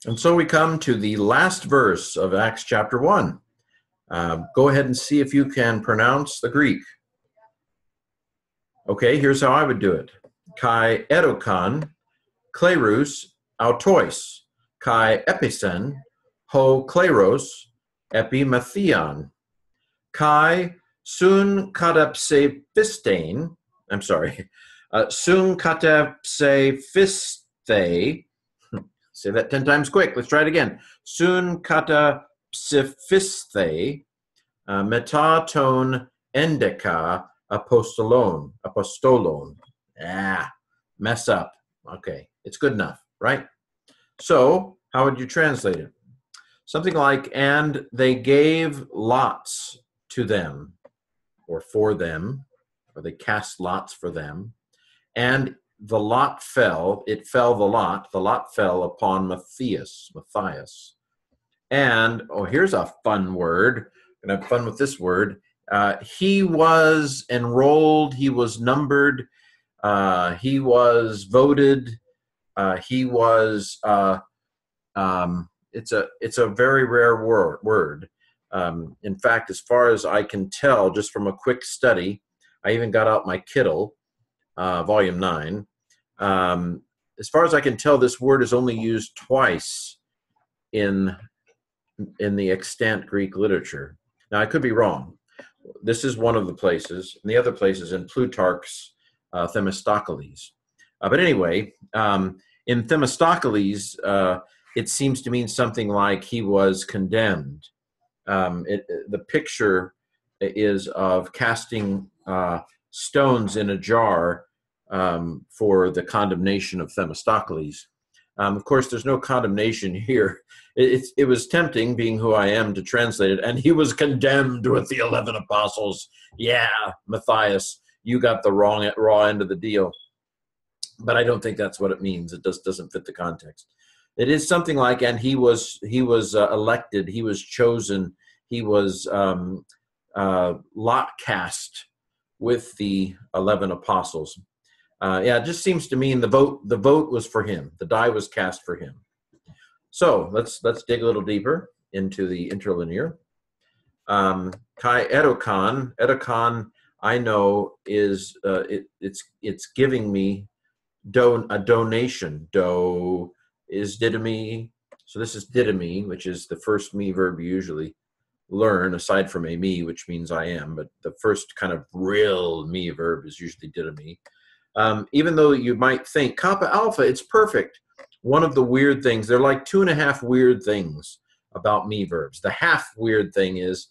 And so we come to the last verse of Acts chapter 1. Go ahead and see if you can pronounce the Greek. Okay, here's how I would do it. Kai edokan, klerus, autois, kai episen, ho kleros, epimathion, kai sun katapsephistein, I'm sorry, sun katapsephisthe, say that 10 times quick. Let's try it again. Sun kata psiphisthe metaton endeka apostolon. Mess up. Okay, it's good enough, right? So how would you translate it? Something like, and they gave lots to them, or for them, or they cast lots for them, and the lot fell, the lot fell upon Matthias. And, here's a fun word. I'm going to have fun with this word. He was enrolled, he was numbered, he was voted, it's a very rare word. In fact, as far as I can tell, just from a quick study, I even got out my Kittle, volume 9. As far as I can tell, this word is only used twice in the extant Greek literature. Now, I could be wrong. This is one of the places, and the other place is in Plutarch's Themistocles. But anyway, in Themistocles, it seems to mean something like he was condemned. The picture is of casting stones in a jar for the condemnation of Themistocles. Of course, there's no condemnation here. It was tempting, being who I am, to translate it, and he was condemned with the 11 apostles. Yeah, Matthias, you got the raw end of the deal. But I don't think that's what it means. It doesn't fit the context. It is something like, and he was elected, he was chosen, he was lot cast with the 11 apostles. It just seems to mean the vote was for him. The die was cast for him. So let's dig a little deeper into the interlinear. Kai edokon, I know is it's giving me a donation. Do is didomi. So this is didomi, which is the first me verb you usually learn, aside from a me, which means I am. But the first kind of real me verb is usually didomi. Even though you might think kappa alpha, it's perfect. One of the weird things, there are like 2.5 weird things about me verbs. The half weird thing is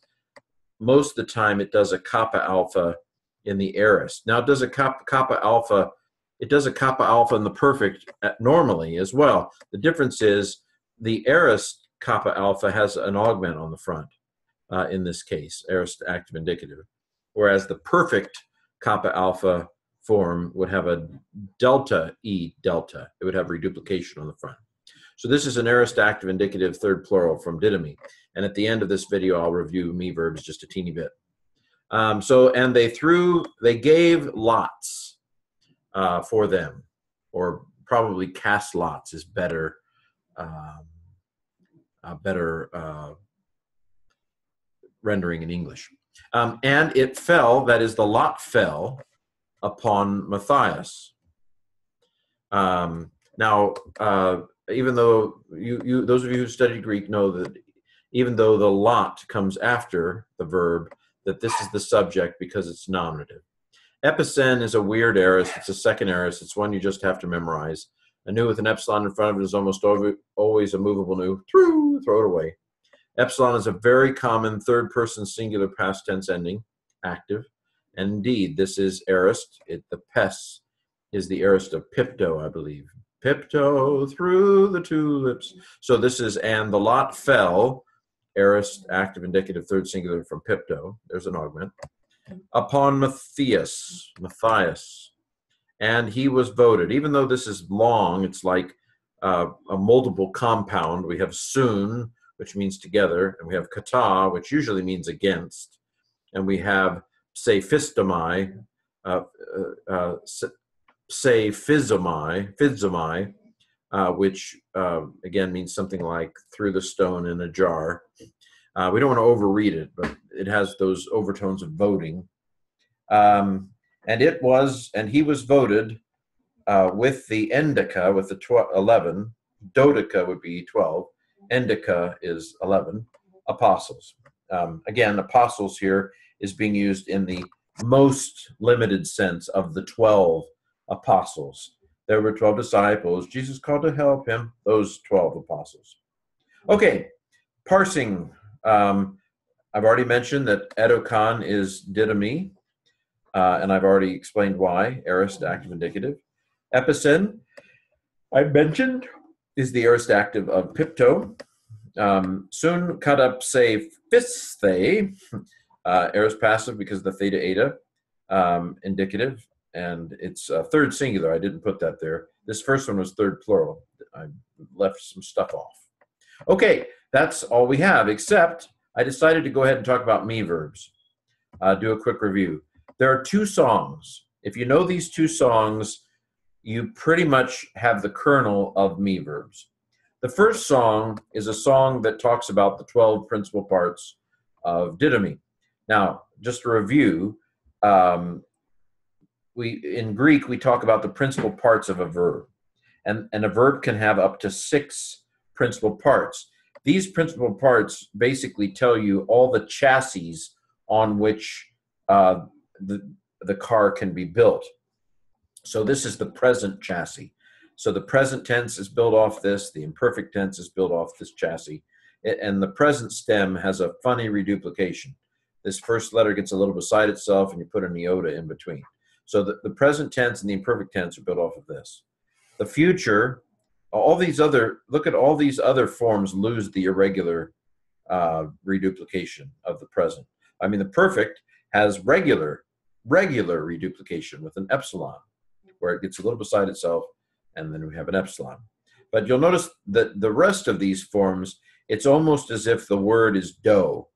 most of the time it does a kappa alpha in the aorist. Now it does a kappa alpha. It does a kappa alpha in the perfect normally as well. The difference is the aorist kappa alpha has an augment on the front in this case, aorist active indicative, whereas the perfect kappa alpha form would have a delta E delta. It would have reduplication on the front. So this is an aorist active indicative third plural from didomi. And at the end of this video, I'll review me verbs just a teeny bit. And they gave lots for them, or probably cast lots is better, rendering in English. And it fell, that is, the lot fell upon Matthias. Now, even though those of you who studied Greek know that even though the lot comes after the verb, that this is the subject because it's nominative. Epicen is a weird aorist. It's a second aorist. It's one you just have to memorize. A nu with an epsilon in front of it is almost always a movable nu. Throw it away. Epsilon is a very common third-person singular past tense ending, active. And indeed, this is aorist. The pes is the aorist of pipto, I believe. Pipto through the tulips. So this is, and the lot fell, aorist, active, indicative, third singular from pipto. There's an augment. Upon Matthias. And he was voted. Even though this is long, it's like a multiple compound. We have soon, which means together, and we have kata, which usually means against, and we have phizomai, which again means something like threw the stone in a jar. We don't want to overread it, but it has those overtones of voting. And he was voted with the endica, with the 11. Dodeca would be 12. Endica is 11 apostles. Again, apostles here is being used in the most limited sense of the 12 apostles. There were 12 disciples. Jesus called to help him, those 12 apostles. Okay, parsing. I've already mentioned that edokon is didomi, and I've already explained why, aorist, active, indicative. Epicen, I mentioned, is the aorist active of pipto. Soon cut up, say, fisthe, aorist passive because of the theta eta, indicative, and it's third singular. I didn't put that there. This first one was third plural. I left some stuff off. Okay, that's all we have, except I decided to go ahead and talk about me verbs. Do a quick review. There are 2 songs. If you know these 2 songs, you pretty much have the kernel of me verbs. The first song is a song that talks about the 12 principal parts of didomi. Now, just a review, in Greek, we talk about the principal parts of a verb. And a verb can have up to 6 principal parts. These principal parts basically tell you all the chassis on which the car can be built. So this is the present chassis. So the present tense is built off this. The imperfect tense is built off this chassis. And the present stem has a funny reduplication. This first letter gets a little beside itself, and you put an iota in between. So the present tense and the imperfect tense are built off of this. The future, look at all these other forms lose the irregular reduplication of the present. I mean, the perfect has regular reduplication with an epsilon, where it gets a little beside itself, and then we have an epsilon. But you'll notice that the rest of these forms, it's almost as if the word is do-o,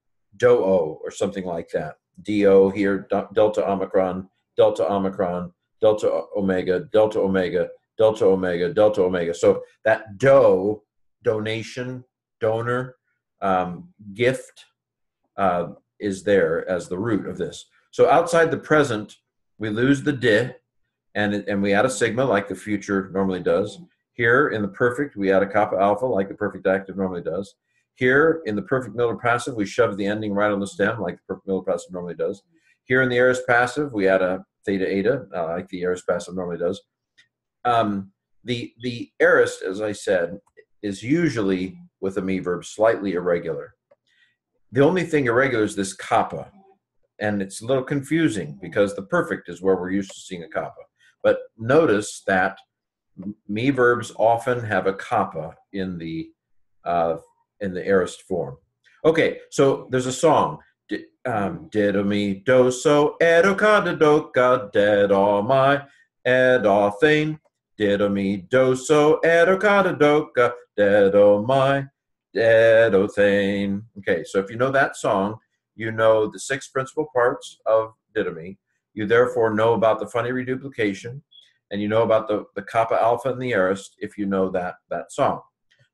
or something like that. Do here, delta omicron, delta omicron, delta omega, delta omega, delta omega, delta omega. So that donation, donor, gift, is there as the root of this. So outside the present, we lose the di, and we add a sigma like the future normally does. Here in the perfect, we add a kappa alpha like the perfect active normally does. Here in the perfect Miller passive, we shove the ending right on the stem like the perfect Miller passive normally does. Here in the aorist passive, we add a theta eta like the aorist passive normally does. The aorist, as I said, is usually with a me verb slightly irregular. The only thing irregular is this kappa, and it's a little confusing because the perfect is where we're used to seeing a kappa. But notice that me verbs often have a kappa in the aorist form. Okay, so there's a song. Didomi do so edoka dodoka dedo my edothane. Didomi do so edoka dodoka dedo my edothane. Okay, so if you know that song, you know the 6 principal parts of didomi. You therefore know about the funny reduplication, and you know about the kappa alpha and the aorist if you know that song.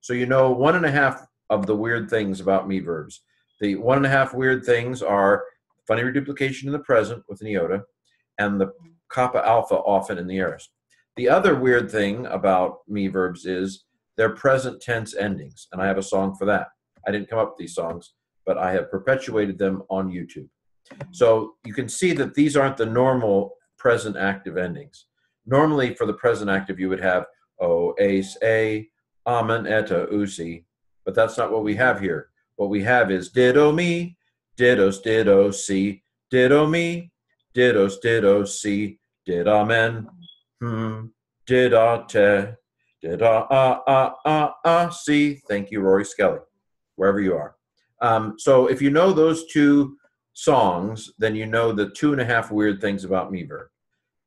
So you know 1.5 of the weird things about me verbs. The 1.5 weird things are funny reduplication in the present with an iota, and the kappa alpha often in the aorist. The other weird thing about me verbs is their present tense endings, and I have a song for that. I didn't come up with these songs, but I have perpetuated them on YouTube. So you can see that these aren't the normal present active endings. Normally for the present active you would have o, ace, a, amen, eta, usi, but that's not what we have here. What we have is ditto me, dittos, ditto, si, ditto me, dittos, ditto, si, did amen, did te, did si. Thank you, Rory Skelly, wherever you are. So if you know those 2 songs, then you know the 2.5 weird things about me verb.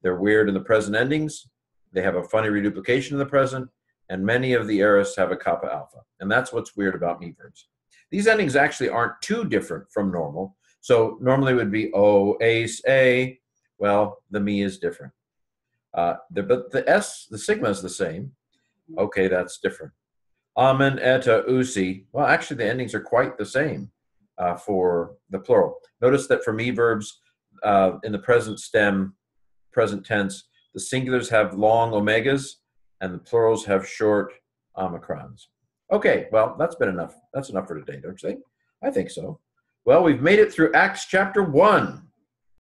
They're weird in the present endings. They have a funny reduplication in the present, and many of the aorists have a kappa alpha. And that's what's weird about me verbs. These endings actually aren't too different from normal. So normally it would be o, ace, a. Well, the me is different. But the sigma is the same. Okay, that's different. Amen, eta, usi. Well, actually, the endings are quite the same for the plural. Notice that for me verbs in the present stem, present tense, the singulars have long omegas and the plurals have short omicrons. Okay, well, that's been enough. That's enough for today, don't you think? I think so. Well, we've made it through Acts chapter 1.